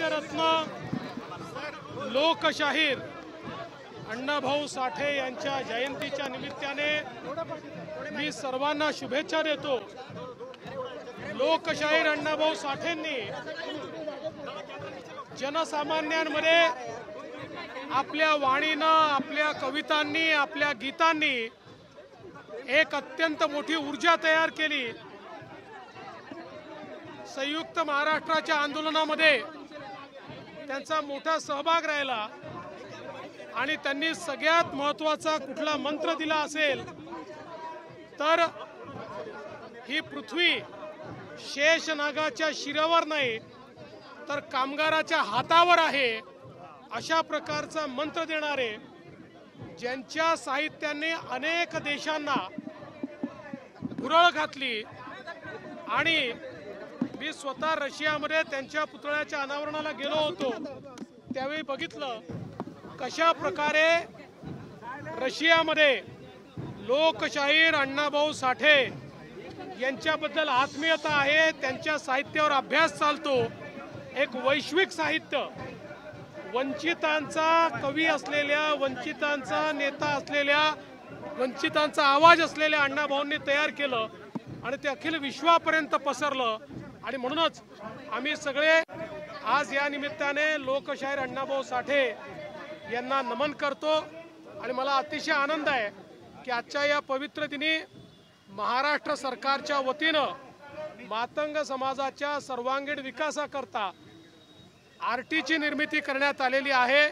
साहित्यरत्न लोकशाहीर अण्णाभाऊ साठे यांच्या जयंतीच्या निमित्ताने मी सर्वांना शुभेच्छा देतो। लोकशाहीर अण्णाभाऊ साठेंनी जनसामान्यांमध्ये आपल्या वाणीनं, आपल्या कवितांनी, आपल्या गीतांनी एक अत्यंत मोठी ऊर्जा तयार केली। संयुक्त महाराष्ट्राच्या आंदोलनामध्ये त्यांचा मोठा सहभाग राहिला आणि त्यांनी सगळ्यात महत्त्वाचा कुठला मंत्र दिला असेल तर ही पृथ्वी शेषनागाच्या शिरावर नाही तर कामगाराच्या हातावर आहे अशा प्रकारचा मंत्र देणारे, ज्यांच्या साहित्याने अनेक देशांना भुरळ घातली। आणि मी स्वतः रशियामध्ये त्यांच्या पुतळ्याच्या अनावरणाला गेलो होतो, त्यावेळी बघितलं कशा प्रकारे रशियामध्ये लोकशाहीर अण्णाभाऊ साठे यांच्याबद्दल आत्मीयता आहे, त्यांच्या साहित्यावर अभ्यास चालतो। एक वैश्विक साहित्य, वंचितांचा कवी असलेल्या, वंचितांचा नेता असलेल्या, वंचितांचा आवाज असलेल्या अण्णाभाऊंनी तयार केलं आणि ते अखिल विश्वापर्यंत पसरलं। आणि म्हणूनच आम्ही सगळे आज या निमित्ताने लोकशाहीर अण्णाभाऊ साठे यांना नमन करतो। आणि मला अतिशय आनंद आहे की आजच्या या पवित्र दिनी महाराष्ट्र सरकारच्या वतीनं मातंग समाजाच्या सर्वांगीण विकासाकरता आरटीची निर्मिती करण्यात आलेली आहे,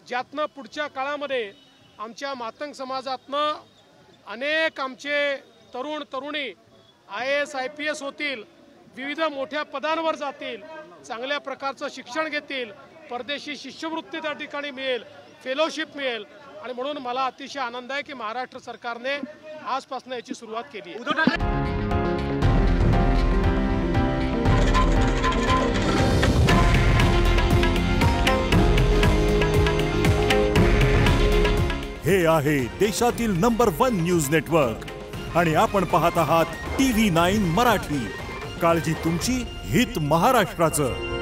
ज्यातनं पुढच्या काळामध्ये आमच्या मातंग समाजातनं अनेक आमचे तरुण तरुणी IAS IPS होतील, विविध मोठ्या पदांवर जातील, चांगल्या प्रकारचं शिक्षण घेतील, परदेशी शिष्यवृत्ती त्या ठिकाणी मिळेल, फेलोशिप मिळेल। आणि म्हणून मला अतिशय आनंद आहे की महाराष्ट्र सरकारने आजपासून याची सुरुवात केली आहे। हे आहे देशातील नंबर 1 न्यूज नेटवर्क आणि आपण पाहत आहात TV9 मराठी। काळजी तुमची, हित महाराष्ट्राचं।